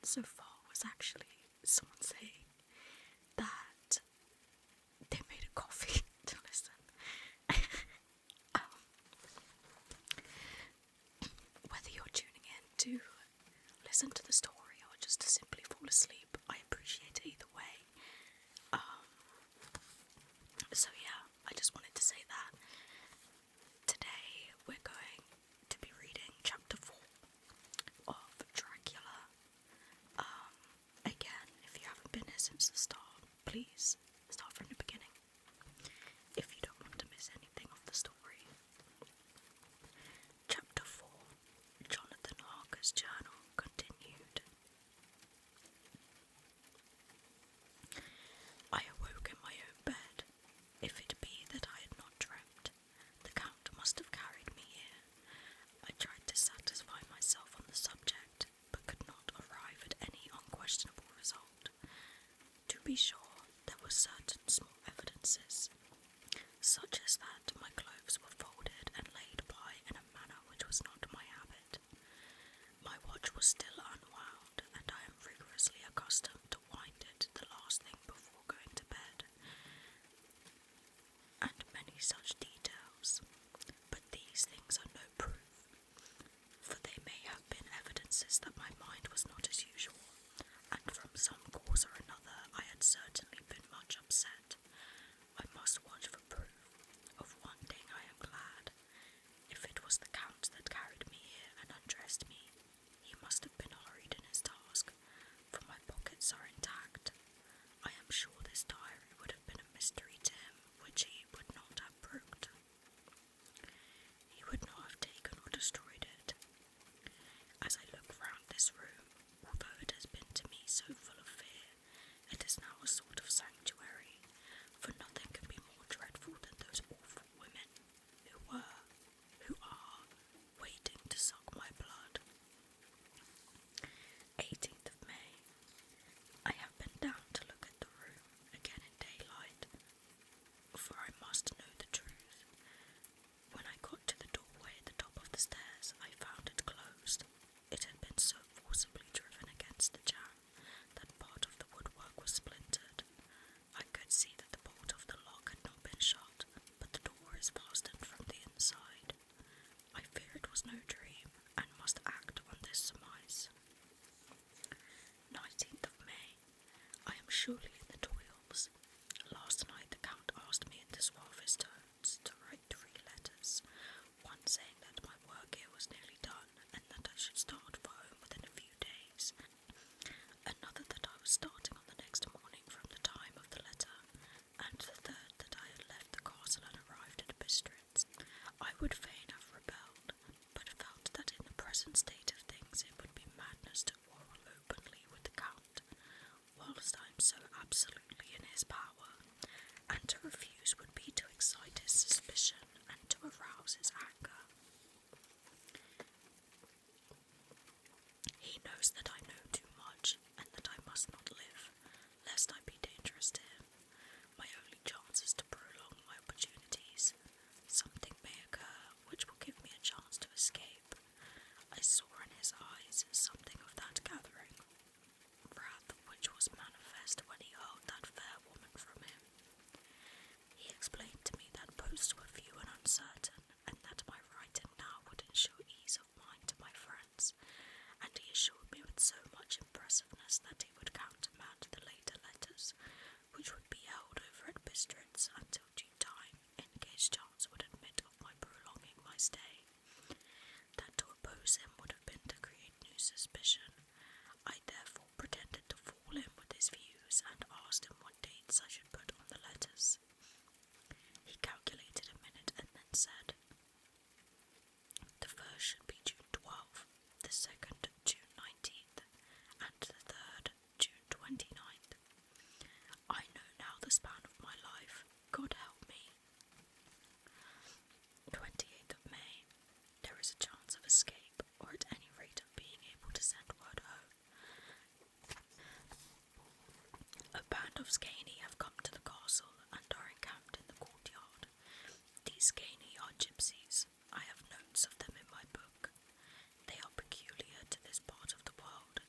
so far was actually someone saying that they made a coffee to listen. Whether you're tuning in to listen to the story or just to simply fall asleep, I appreciate it either way. So yeah, I just wanted to say that. Today we're going to be reading chapter 4 of Dracula. Again, if you haven't been here since the start, please start from the beginning if you don't want to miss anything of the story. Chapter 4, Jonathan Harker's Journal, continued. I awoke in my own bed. If it be that I had not dreamt, the Count must have carried me here. I tried to satisfy myself on the subject, but could not arrive at any unquestionable result. To be sure, there were certain small evidences, such as that my clothes were folded and laid by in a manner which was not my habit. My watch was still unwound, and I am rigorously accustomed to wind it the last thing before going to bed, and many such details. But these things are no proof, for they may have been evidences that my mind was not as usual, and from some cause or another I had certainly been much upset. I must watch for proof. Of one thing I am glad. If it was the Count that carried me here and undressed me, he must have been hurried in his task, for my pockets are intact. I am sure this diary would have been a mystery to him which he would not have brooked. He would not have taken or destroyed it. As I look round this room, although it has been to me so full of fear, it is now a sort of sanctuary, for nothing can be more dreadful than those awful women who are, waiting to suck my blood. 18th of May. I have been down to look at the room again in daylight, for I must know the truth. When I got to the doorway at the top of the stairs, I found it closed. It had been so forcibly driven against the jamb that part of the woodwork was splintered. I could see that the bolt of the lock had not been shut, but the door is fastened from the inside. I fear it was no dream, and must act on this surmise. 19th of May. I am surely in the toils. Last night the Count asked me in the suavest tones to write 3 letters, one saying that my work here was nearly done, and that I should start for home within a few days, another that I was starting on the next morning from the time of the letter, and the third that I had left the castle and arrived at Bistritz. I would fain have rebelled, but felt that in the present state of things it would be madness to quarrel openly with the Count, whilst I am so absolutely in his power, and to refuse would be to excite his suspicion and to arouse his anger. He knows that I know too much, and that I must not live, lest I be dangerous to him. My only chance is to prolong my opportunities. Something may occur which will give me a chance to escape. I saw in his eyes something of that gathering wrath which was manifest when he hurled that fair woman from him. He explained to me that posts were few and uncertain, and that my writing now would ensure ease of mind to my friends, and he assured me with so much impressiveness that he would countermand the later letters, which would be held over at Bistritz until due time, in case chance would admit of my prolonging my stay. That to oppose him would have been to create new suspicion. I therefore pretended to fall in with his views, and asked him what dates I should put on the letters. He calculated a minute and then said, the first should be June 12th, the second June 19th, and the third June 29th. I know now the span of my life. God help me. 28th of May. There is a chance of escape, or at any rate of being able to send word home. A band of Skeini have come to the castle and are encamped in the courtyard. These Skeini are gypsies. I have notes of them in my book. They are peculiar to this part of the world.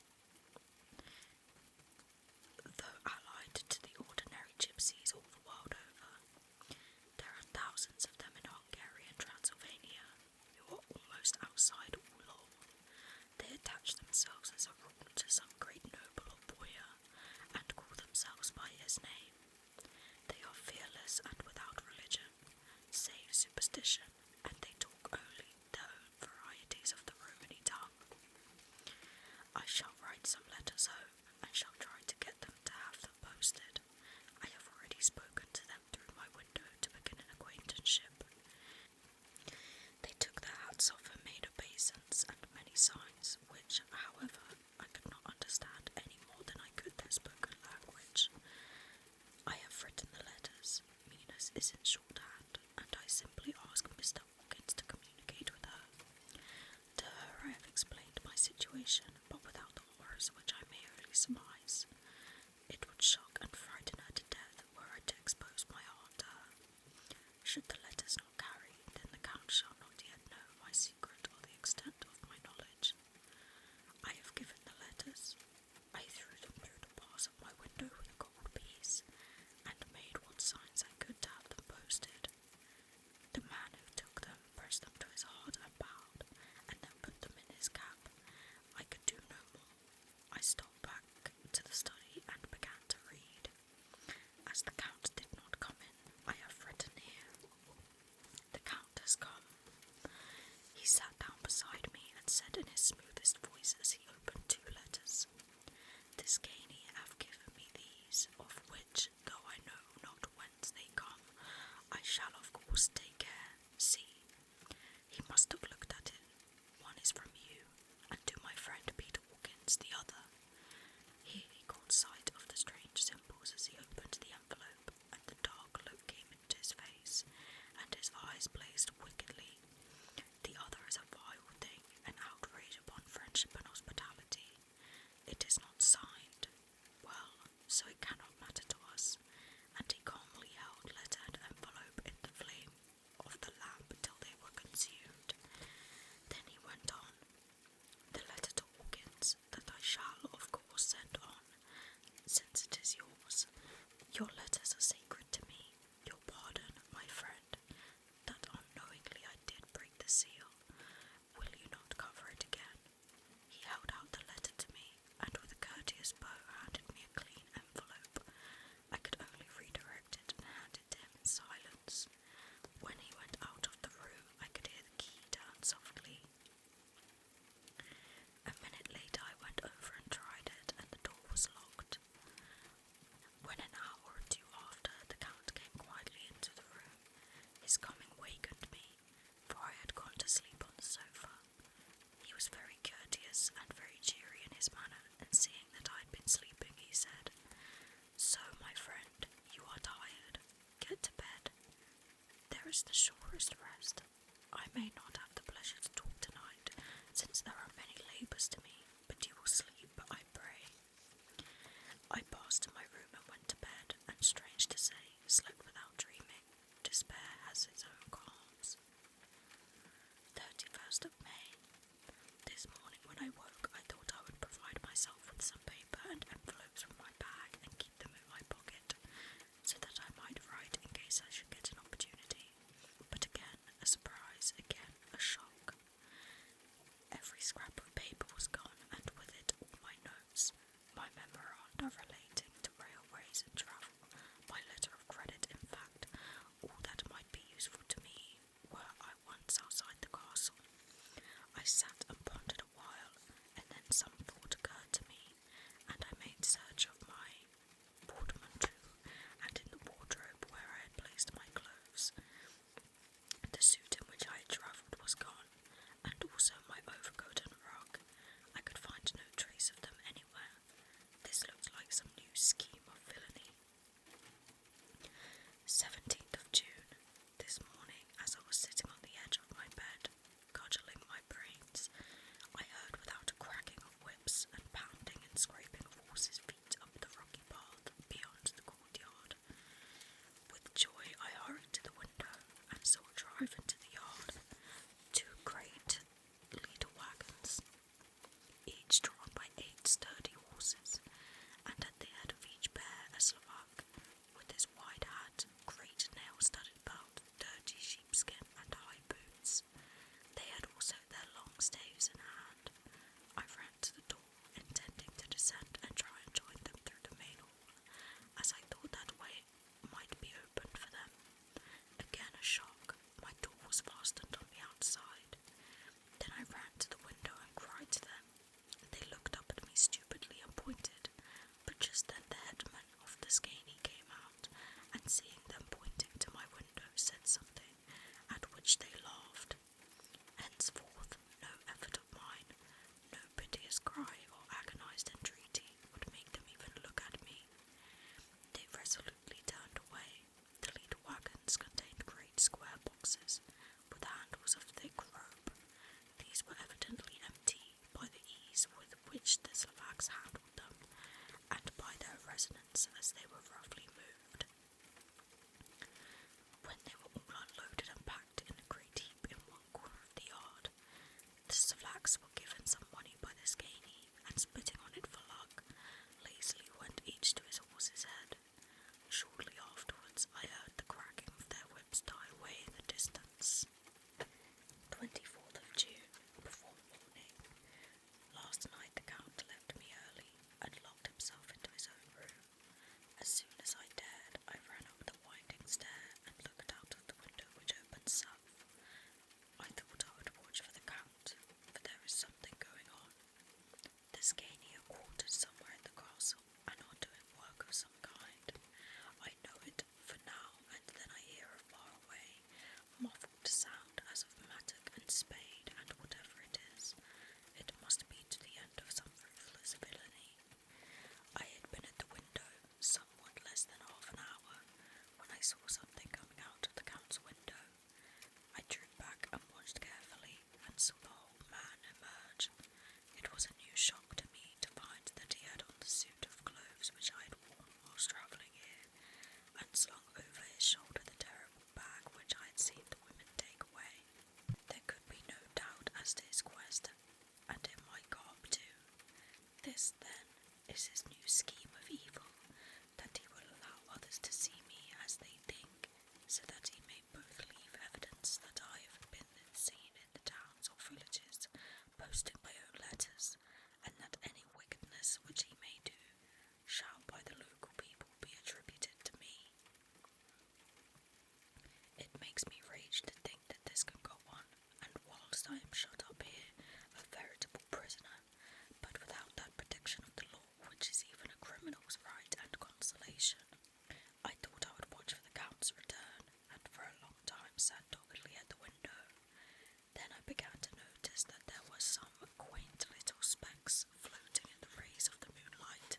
religious and without religion, save superstition, and they talk only their own varieties of the Romany tongue. I shall write some letters home, and shall try to get them to have them posted. I have already spoken to them through my window to begin an acquaintanceship. They took their hats off and made obeisance and many signs, which, however, I could not understand any more than I could their spoken language. I have written the letters. Minas is in shorthand, and I simply ask Mr. Hawkins to communicate with her. To her I have explained my situation, but without the horrors which I merely surmise. It would shock and frighten her to death were I to expose my heart to her. Should the letters not carry, then the Count shall not yet know my secret or the extent of my knowledge. I have given the letters. I threw them through the bars of my window with a gold piece, and made what signs I could to have them posted. The man who took them pressed them to his heart and bowed, and then put them in his cap. I could do no more. I stole back to the study and began to read. As the Count did not come in, I have written here. The Count has come. He sat down beside me and said in his smoothest voice as he opened two letters, This Caney have given me these, of which, though I know not whence they come, I shall of course take care. See, he must have looked at it. One is from you, and to my friend Peter Hawkins the other. Here he caught sight of the strange symbols as he opened the envelope, and the dark look came into his face, and his eyes blazed wickedly. The other is a vile thing, an outrage upon friendship and hospitality. It is not signed. Well, so it cannot matter to us. And he calmly held letter and envelope in the flame of the lamp till they were consumed. Then he went on. The letter to Hawkins, that I shall, of course, send on, since it is yours. Your letters are sacred to me. Your pardon, my friend, that unknowingly I did break the seal. Will you not cover it again? He held out the letter to me, and with a courteous bow handed me a clean envelope. I could only redirect it and hand it to him in silence. When he went out of the room, I could hear the key turn softly. A minute later I went over and tried it, and the door was locked. When an hour or two after, the Count came quietly into the room. His coming wakened me, for I had gone to sleep on the sofa. He was very courteous and very cheery in his manner, and seeing that I had been sleeping, he said, So, my friend, you are tired. Get to bed. There is the surest rest. I may not have the pleasure to talk tonight, since there are many labours to me, but you will sleep, I pray. I passed to my room and went to bed, and strange to say, slept without dreaming. Despair has its own calms. 31st of May. This morning when I woke, I thought I would provide myself with some paper and envelopes from my bag and keep them in my pocket, so that I might write in case I should get an opportunity. But again a surprise, again a shock. Every scrap of paper was gone, and with it all my notes, my memoranda relating to railways and travel, my letter of credit, in fact, all that might be useful to me were I once outside the castle. I sat and pondered a while, and then some thought occurred to me, and I made search of my portmanteau and in the wardrobe where I had placed my clothes. The suit in which I had travelled was gone, and also my overcoat and rug. I could find no trace of them anywhere. This looked like some new scheme of villainy. 17th of June. This morning, as I was sitting on the edge of my bed, cudgelling my brains, resonance as they were roughly moved. When they were all unloaded and packed in a great heap in one corner of the yard, the Savlaks were given some money by the Skaney, and spitting on it for luck, lazily went each to his horse's head. Shortly afterwards I heard the cracking of their whips die away in the distance. 24th of June, before morning. Last night the Count left me early and locked himself into his own room. As soon as I dared, I ran up the winding stair and looked out of the window which opened south. I thought I would watch for the Count, for there is something going on. The Skaney are quartered somewhere in the castle and are doing work of some kind. I know it, for now and then I hear a far away, muffled sound as of mattock and spade and whatever it is. It must be to the end of some ruthless villainy. I had been at the window somewhat less than half an hour when I saw something coming out of the Count's window. I drew back and watched carefully and saw the whole man emerge. It was a new shock to me to find that he had on the suit of clothes which I had worn whilst travelling here, and slung over his shoulder the terrible bag which I had seen the women take away. There could be no doubt as to his quest, and in my garb too. This, then, is his new scheme of evil, that he will allow others to see me as they think, so that he may both leave evidence that I have been seen in the towns or villages, posting my own letters, and that any wickedness which he may do shall by the local people be attributed to me. It makes me rage to think that this can go on, and whilst I am shut up here, a veritable prisoner, but without that protection of the law which is even a criminal's right and consolation. I thought I would watch for the Count's return, and for a long time sat doggedly at the window. Then I began to notice that there were some quaint little specks floating in the rays of the moonlight.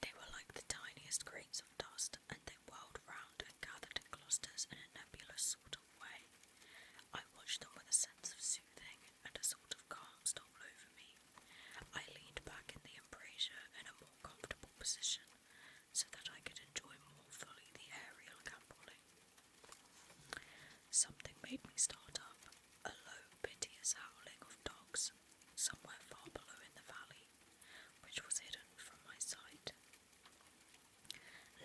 They were like the tiniest grains of dust, and they whirled round and gathered in clusters in a nebulous sort of way. I watched them with a sense of soothing, and a sort of calm stole over me. I leaned back in the embrasure in a more comfortable position, so that I could enjoy more fully the aerial gambolling. Something made me start up, a low, piteous howling of dogs, somewhere far below in the valley, which was hidden from my sight.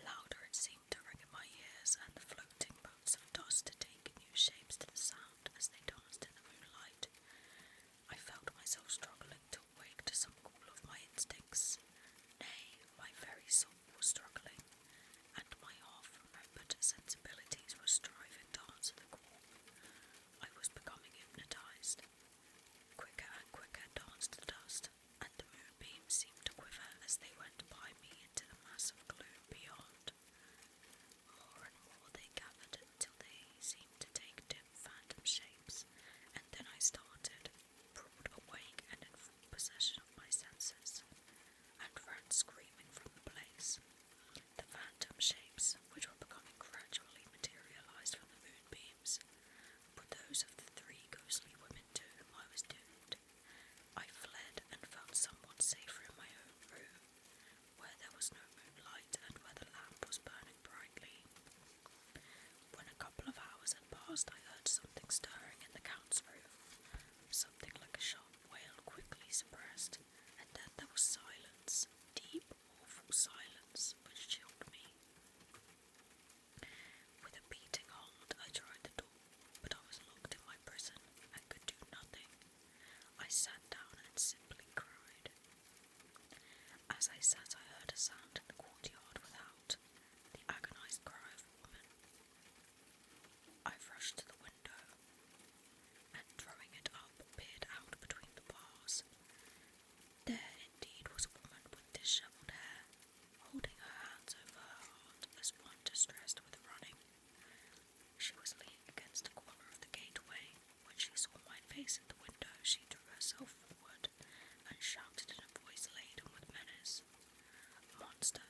Louder it seemed to ring in my ears, and the floating boats of dust to take new shapes to the sound as they danced in the moonlight. I felt myself struggling to awake to some call of my instincts. Nay, my very soul was struggling, and my half-remembered sensibilities were striving to answer the call. I was becoming hypnotized. Quicker and quicker danced the dust, and the moonbeams seemed to quiver as they went by me into the mass of gloom beyond. More and more they gathered until they seemed to take dim phantom shapes, and then I started, broad awake and in full possession of my senses, and ran screaming from the place. The phantom shapes, which were becoming gradually materialized from the moonbeams, were those of the three ghostly women to whom I was doomed. I fled and felt somewhat safer in my own room, where there was no moonlight and where the lamp was burning brightly. When a couple of hours had passed, I heard something stirring in the Count's room, something like a sharp wail quickly suppressed, and then there was silence, deep, awful silence, which chilled me. With a beating heart I tried the door, but I was locked in my prison and could do nothing. I sat down and simply cried. As I sat I heard a sound in the courtyard without, the agonized cry of a woman. I rushed to the window, and throwing it up, peered out between the bars. There indeed was a woman with dishevelled hair, holding her hands over her heart as one distressed with running. She was leaning against a corner of the gateway. When she saw my face at the window, she threw herself forward and shouted in a voice laden with menace, "Monster,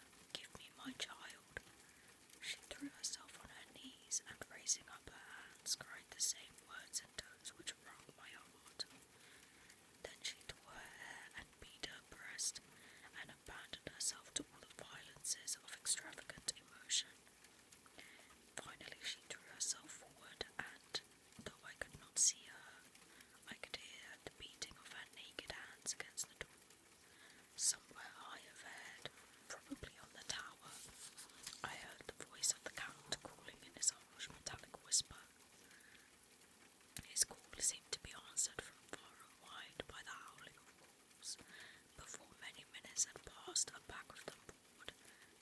last, a pack of them poured,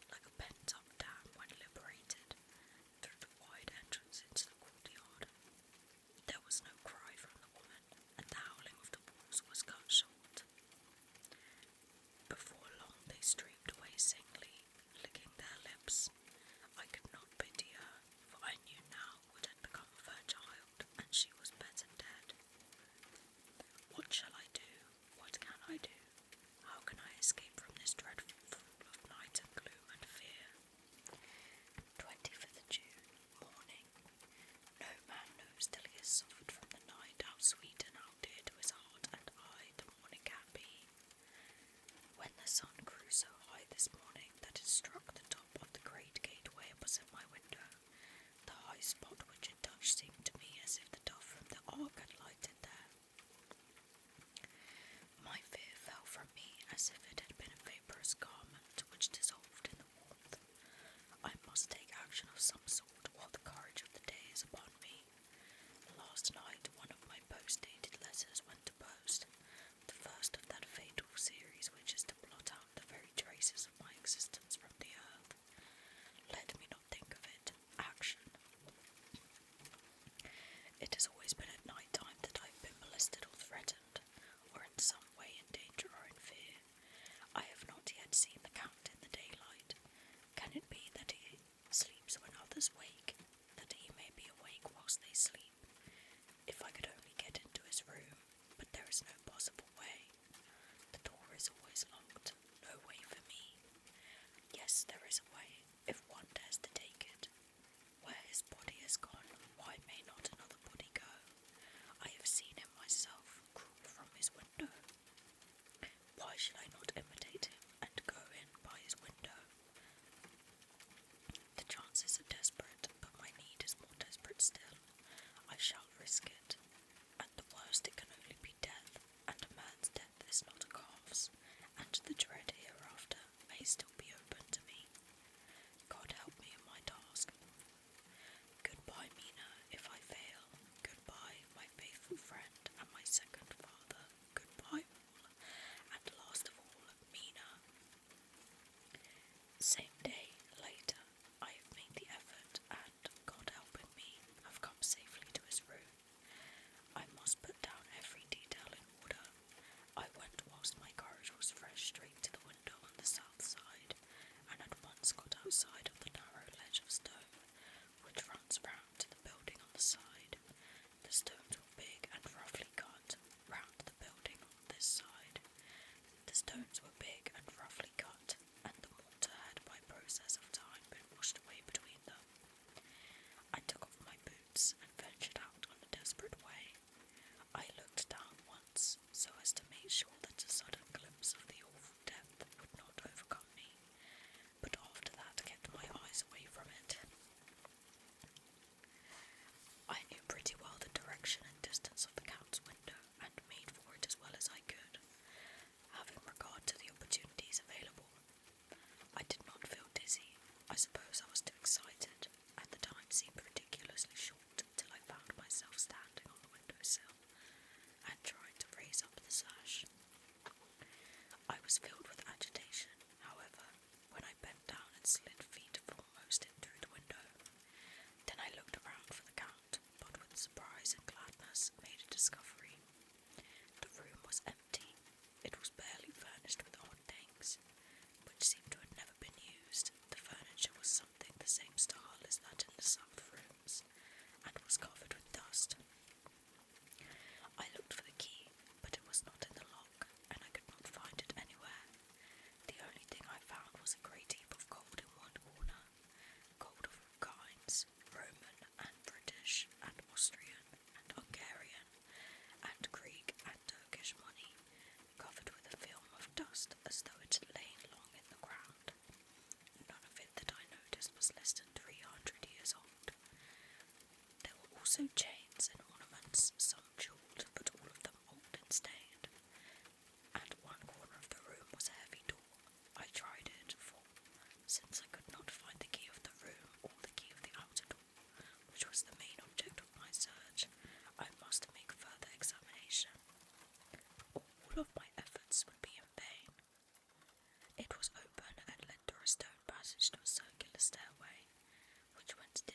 like a pent-up dam when liberated, through the wide entrance into the courtyard. There was no cry from the woman, and the howling of the wolves was cut short. Before long they streamed away singly, licking their lips. I could not pity her, for I knew now what had become of her child, and she was better dead. What shall I do? What can I do? How can I escape from this dreadful pool of night and gloom and fear? 25th June, morning. No man knows till he has suffered from the night how sweet and how dear to his heart and eye the morning can be. When the sun grew so high this morning that it struck the top of the great gateway opposite my window, the high spot which it touched seemed to me as if the dove from the ark had lighted there. My fear fell from me as if it had been a vaporous garment which dissolved in the warmth. I must take action of some sort while the courage of the day is upon me. Last night one of my post-dated letters went to post, the first of that fatal series which is to blot out the very traces of my existence from the earth. Let me not think of it. Action. It has always been at night time that I have been molested or threatened, or in some way in danger or in fear. I have not yet seen the Count in the daylight. Can it be that he sleeps when others wake, that he may be awake whilst they sleep? If I could only get into his room, but there is no possible way. The door is always locked, no way for me. Yes, there is a way, if one dares to take it. Where his body has gone, why may not another body go? I have seen him myself, crawl from his window. Why should I not imitate him and go in by his window? The chances are desperate, but my need is more desperate still. I shall risk it. At the worst it can only be death, and a man's death is not a calf's, and the dread hereafter may still be open to me. God help me in my task. Goodbye, Mina, if I fail. Goodbye, my faithful friend and my second father. Goodbye, all, and last of all, Mina. Same day, later, I have made the effort, and, God helping me, have come safely to his room. I must put down every detail in order. I went whilst my courage was fresh straight to the window on the south side, and at once got outside of the narrow ledge of stone, which runs round to the building on the side. The stones were big and roughly cut, round the building on this side. The stones were big and roughly cut, and the mortar had by process of time been washed away between them. I took off my boots and ventured out on a desperate way. I looked down once, so as to make sure that a sudden glimpse of the awful depth would not overcome me, but after that kept my eyes away from it. I knew pretty well the direction and distance of the Count's window, and made for it as well as I could, having regard to the opportunities available. I did not feel dizzy. I suppose I was too excited, and the time seemed ridiculously short till I found myself standing on the windowsill and trying to raise up the sash. I was filled with agitation, however, when I bent down and slid feet foremost in through the window. Then I looked around for the Count, but with surprise and gladness made a discovery. The room was empty. It was barely furnished with odd things, which seemed to have never been used. The furniture was something the same style as that in the south rooms, and was covered with dust. I looked for the key, but it was not in the lock, and I could not find it anywhere. The only thing I found was a great heap of gold in one corner, gold of all kinds, Roman and British and Austrian and Hungarian,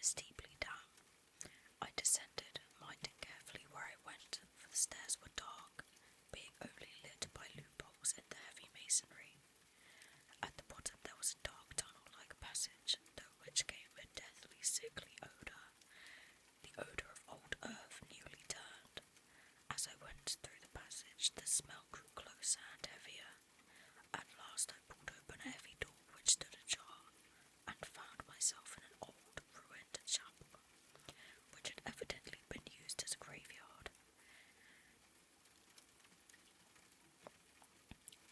steeply down. I descended, minding carefully where I went, for the stairs were dark, being only lit by loopholes in the heavy masonry. At the bottom there was a dark tunnel-like passage, through which came a deathly sickly odour, the odour of old earth newly turned. As I went through the passage, the smell grew closer and heavier. At last I pulled open a heavy door which stood ajar, and found myself in an old, ruined chapel, which had evidently been used as a graveyard.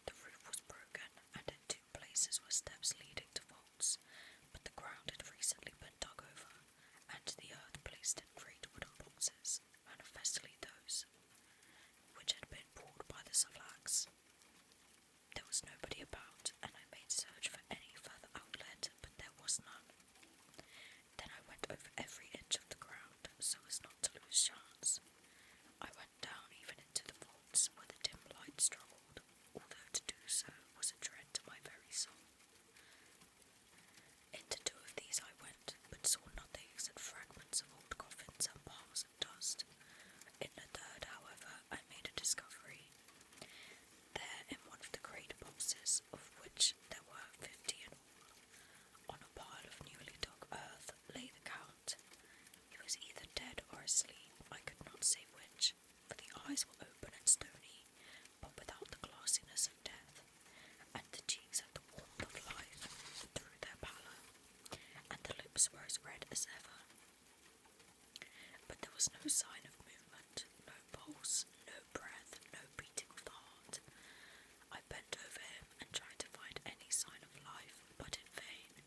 The roof was broken, and in two places were steps leading to vaults, but the ground had recently been dug over, and the earth placed in great wooden boxes, manifestly those which had been poured by the Slavaks. There was nobody about, and I made search for any further outlet, but there was none. Then I went over every inch of the ground, so as not to lose chance. I went down even into the vaults, where the dim light struggled, although to do so was a dread to my very soul. Into two of these I went, but saw nothing except fragments of old coffins and piles of dust. In the third, however, I made a discovery. There, in one of the great boxes, of which there were 50 in all, on a pile of newly dug earth, lay the Count. He was either dead or asleep, I could not say which, for the eyes were open and stony, but without the glassiness of death, and the cheeks had the warmth of life through their pallor, and the lips were as red as ever. But there was no sign of movement, no pulse, no breath, no beating of the heart. I bent over him and tried to find any sign of life, but in vain.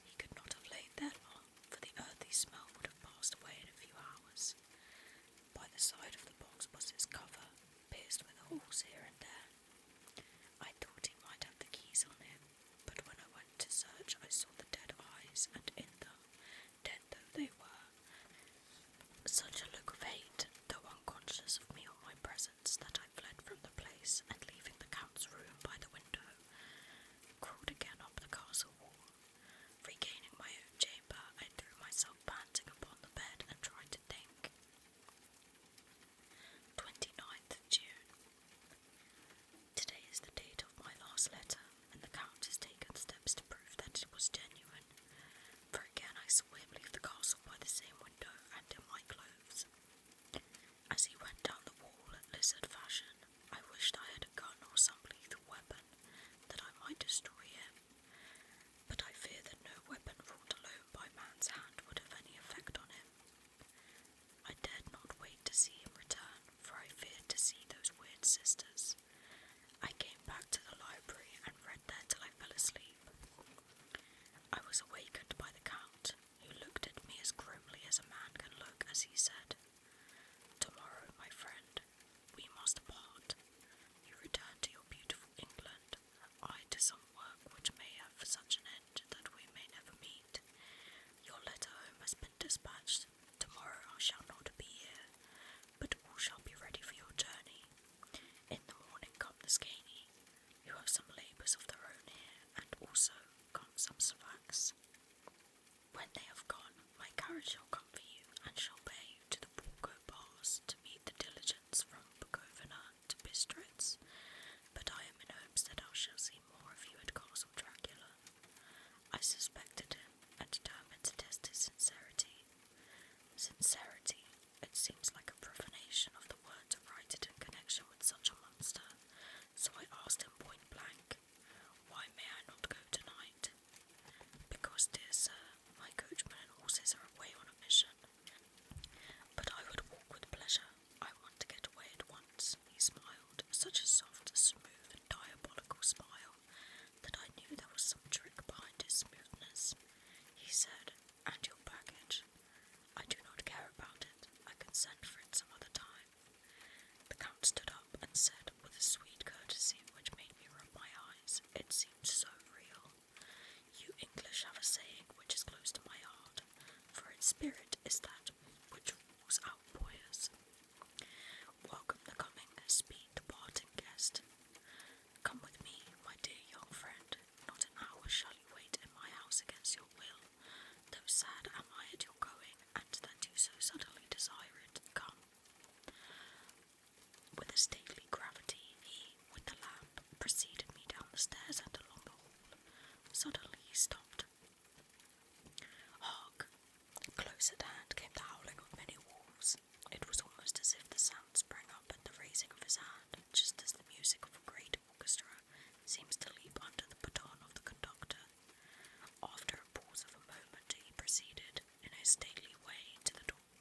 He could not have lain there long, for the earthy smell would have passed away in a few hours. By the side of the box was its cover, pierced with holes here and there. I thought he might have the keys on him, but when I went to search I saw the dead eyes, and in them, dead though they were, such a look of hate, though unconscious of me or my presence, that I fled from the place, and leaving the Count's room by the window, crawled again up the castle wall. Regaining my own chamber, I threw myself panting upon the bed and tried to think. 29th June. Today is the date of my last letter, and the Count has taken steps to prove that it was genuine, for again I saw him leave the castle by the same window and in my clothes. As he went down the wall, lizard fashion, I wished I had a gun or some lethal weapon, that I might destroy him, but I fear that no weapon wrought alone by man's hand would have any effect on him. I dared not wait to see him return, for I feared to see those weird sisters. I came back to the library and read there till I fell asleep. I was awakened by the Count, who looked at me as grimly as a man can look as he said, "Tomorrow, my friend, we must part. You return to your beautiful England, I to some work which may have such an end that we may never meet. Your letter home has been dispatched. Tomorrow I shall not be here, but all shall be ready for your journey. In the morning come the Skeiny, who have some labours of their own here, and also come some Slavaks. When they have gone, my carriage shall come for you, and shall bear you to the Borgo bars to meet the diligence from Bukovina to Bistritz, but I am in hopes that I shall see more of you at Castle Dracula." I suspected him, and determined to test his sincerity. Sincerity, it seems like a profanation of the word to write it in connection with such a monster, so I asked him point blank, "Why may I not go tonight?" "Because, dear sir, my coachman and horses are away on a mission. so suddenly desire it come. With a stately gravity, he, with the lamp, preceded me down the stairs and along the hall. Suddenly he stopped. Hark! Close at hand came the howling of many wolves. It was almost as if the sound sprang up at the raising of his hand, just as the music of a great orchestra seems to leap under the baton of the conductor. After a pause of a moment, he proceeded, in his stately way, to the door,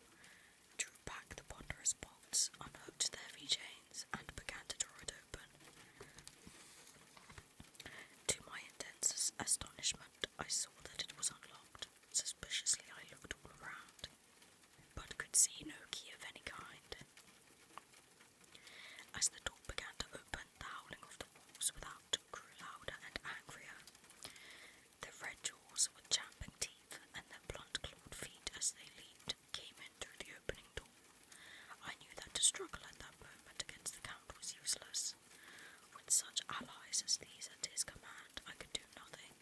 drew back the ponderous bolts, unhooked the heavy chains, and began to draw it open. To my intense astonishment, I saw that it was unlocked. Suspiciously, I looked all around, but could see no key of any kind. As the door began to open, the howling of the wolves without grew louder and angrier. Their red jaws with champing teeth and their blunt-clawed feet as they leaped came in through the opening door. I knew that to struggle at that moment against the Count was useless. With such allies as these at his command, I could do nothing.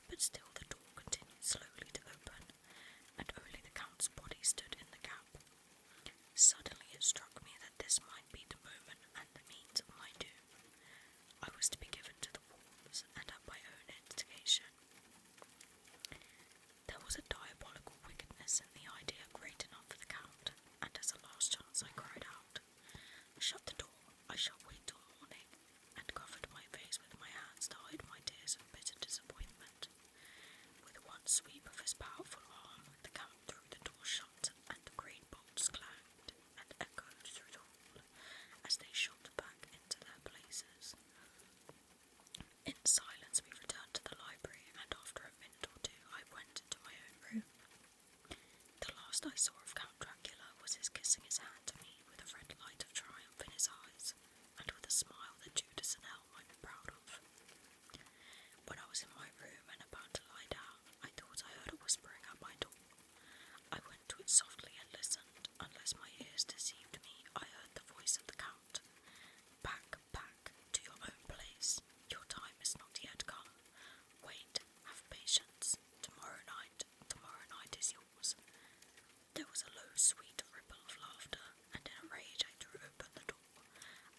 But still the door continued slowly to open, and only the Count's body stood in the gap. Suddenly it struck me that this might be the moment and the means of my doom. I was to be given to the wolves, and at my own instigation. There was a diabolical wickedness in the idea great enough for the Count, and as a last chance I cried out, "Shut the door, I shall wait till morning," and covered my face with my hands to hide my tears of bitter disappointment. With one sweep of his powerful arm, the Count threw the door shut, and the great bolts clanged and echoed through the hall as they shot back into their places. In silence we returned to the library, and after a minute or two I went into my own room. The last I saw of Count Dracula was his kissing his hand to me with a red light of triumph in his eyes, and with a smile that Judas and Hell might be proud of. When I was in my room and about to lie down, I thought I heard a whispering at my door. I went to it softly and listened. Unless my ears deceived me, I heard the voice of the Count. "Back, back, to your own place. Your time is not yet come. Wait, have patience. Tomorrow night is yours." There was a low, sweet ripple of laughter, and in a rage I threw open the door,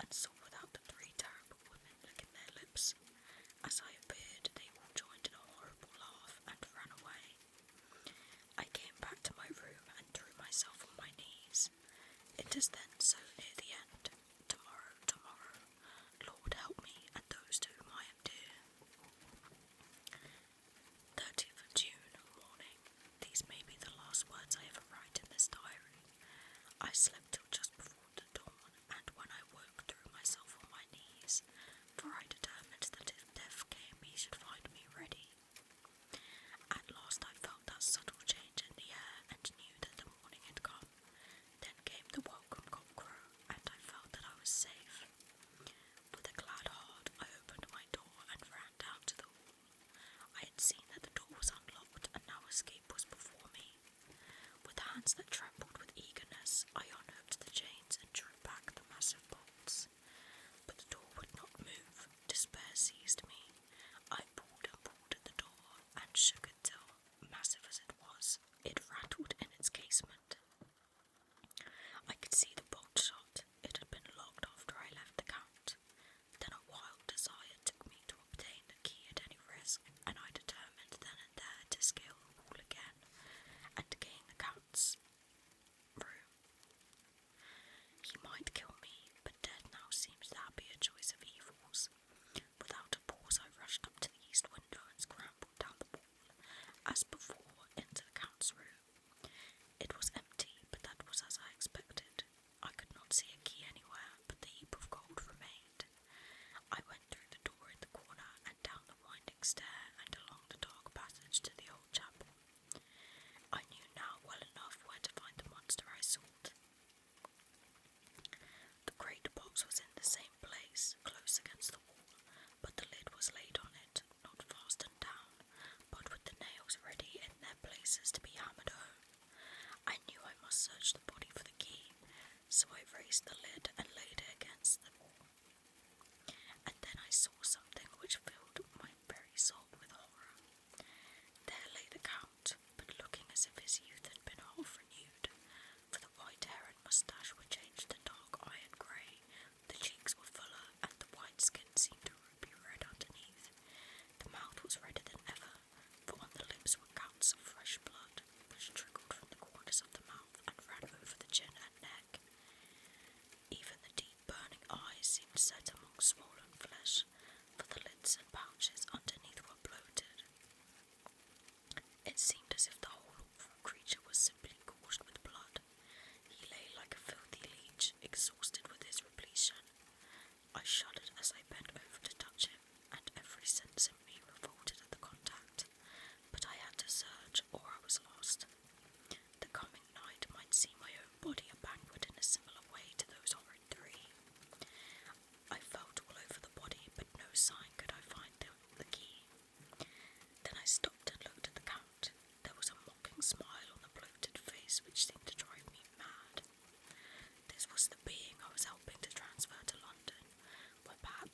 and saw without the three terrible women licking their lips. As I appeared, they all joined in a horrible laugh, and ran away. I came back to my room, and threw myself on my knees. It is then so near the end. Tomorrow, tomorrow. Lord help me, and those to whom I am dear. 30th of June, morning. These may be the last words I ever write in this diary. I slept till just before the dawn, and when I woke threw myself on my knees, for I determined that if death came he should find me ready. At last I felt that subtle change in the air, and knew that the morning had come. Then came the welcome cockcrow, and I felt that I was safe. With a glad heart I opened my door and ran down to the hall. I had seen that the door was unlocked, and now escape was before me. With hands that trembled with eagerness, I unhooked the chains and drew back the massive bolts. But the door would not move. Despair seized me. I pulled and pulled at the door, and shook it till, massive as it was, it rattled in its casement. I could see the bolt shot. It had been locked after I left the Count. Then a wild desire took me to obtain the key at any risk, and I determined then and there to scale the wall again, and gain the Count's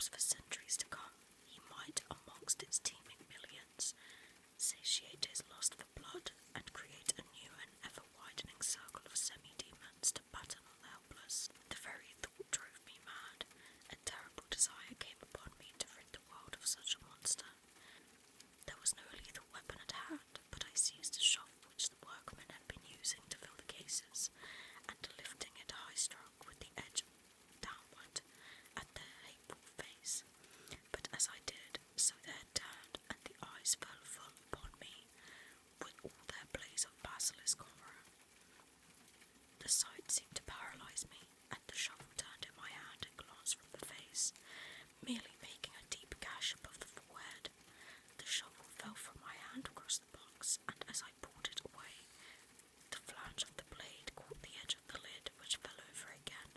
perhaps for centuries to come, he might, amongst its teeming millions, satiate his lust for blood and create a new and ever-widening circle of semi-demons to batten on the helpless. The very thought drove me mad. A terrible desire came upon me to rid the world of such a monster. There was no lethal weapon at hand, but I seized a shovel which the workmen had been using to fill the cases, and lifting it high-struck with the edge downward at their hateful face. But as I did, so their head turned, and the eyes fell full upon me, with all their blaze of basilisk horror. The sight seemed to paralyse me, and the shovel turned in my hand and glanced from the face, merely making a deep gash above the forehead. The shovel fell from my hand across the box, and as I pulled it away, the flange of the blade caught the edge of the lid, which fell over again,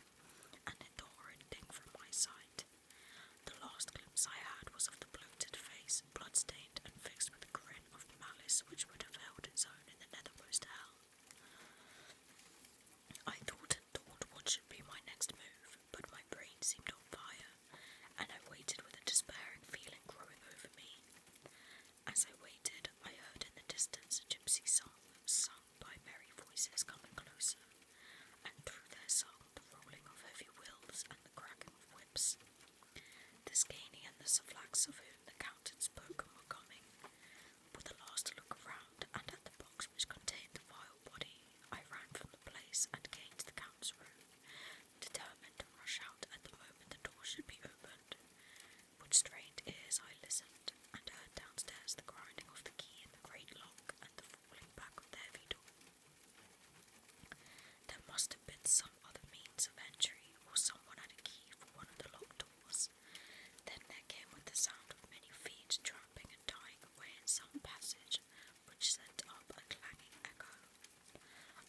and hid the horrid thing from my sight. The last glimpse I had was of the bloated face, blood-stained and fixed with a grin of malice which would have held its own in the nethermost hell. I thought and thought what should be my next move, but my brain seemed on fire, and I waited with a despairing feeling growing over me. As I waited, I heard in the distance a gypsy song, sung by merry voices coming closer, and through their song the rolling of heavy wheels and the cracking of whips. The Scaney and the Savlax of whom the Count had spoken were coming. With a last look around, and at the box which contained the vile body, I ran from the place and gained the Count's room, determined to rush out at the moment the door should be opened. With strained ears I listened, and heard downstairs the grinding of the key in the great lock and the falling back of the heavy door. There must have been some other means of entry, or someone had a key for one of the locked doors. Then there came with the sound of many feet tramping and dying away in some passage, which sent up a clanging echo.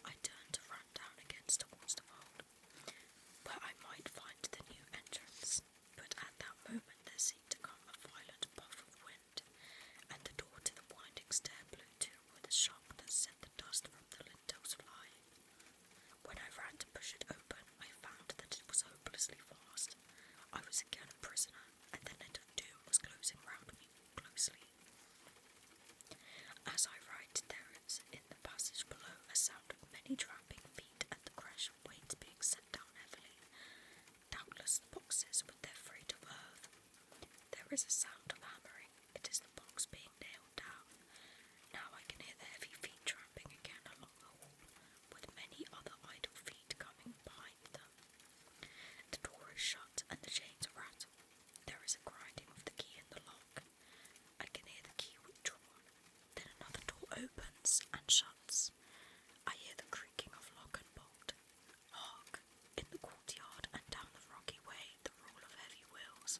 I turned to run down against towards the vault, where I might find the new entrance, but at that moment there seemed to come a violent puff of wind, and the door to the winding stair blew to with a shock that set the dust from the lintels flying. When I ran to push it open, I found that it was hopelessly fast. I was again a prisoner, and the net of doom was closing round me closely. As I write, there is in the passage below a sound of many tramping feet and the crash of weights being set down heavily, doubtless the boxes with their freight of earth. There is a sound of hammering. It is the box being nailed down. Now I can hear the heavy feet tramping again along the hall, with many other idle feet coming behind them. The door is shut and the chains rattle. There is a grinding of the key in the lock. I can hear the key withdrawn. Then another door opens and shuts. I hear the creaking of lock and bolt. Hark! In the courtyard and down the rocky way, the roll of heavy wheels,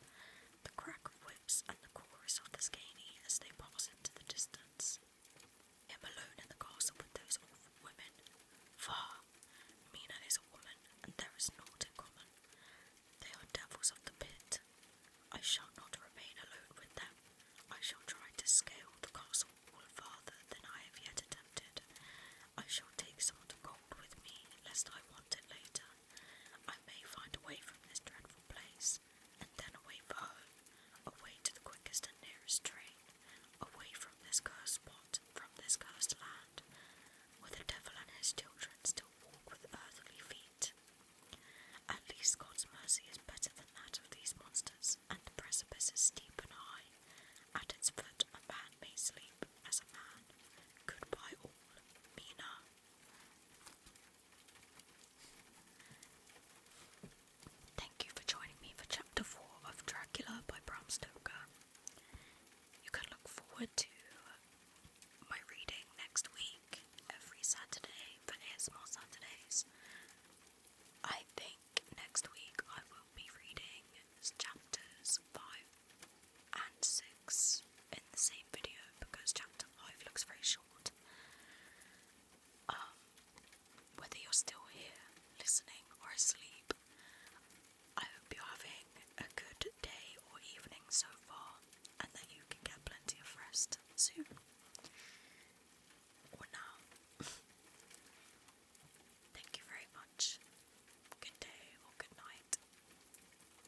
the crack of whips, and the chorus of the Scaney as they pass into the distance. I am alone in the castle with those awful women. Far! Mina is a woman, and there is naught in common. They are devils of the pit. I shall not remain alone with them. I shall try to scale the castle wall farther than I have yet attempted. I shall take some of the gold with me, lest I want it later. I may find a way from this dreadful place, and then away for home, away to the quickest and nearest train, away from this cursed spot, from this cursed land, where the devil and his children still walk with earthly feet. At least God's mercy is better than that of these monsters, and the precipice is steep and high. At its foot a man may sleep as a man. Goodbye all, Mina. Thank you for joining me for Chapter 4 of Dracula by Bram Stoker. You can look forward to my reading next week, every Saturday for ASMR Saturdays. I think next week I will be reading chapters 5 and 6 in the same video because chapter 5 looks very short. Whether you're still here listening or asleep, I hope you're having a good day or evening so far and that you can get plenty of rest soon.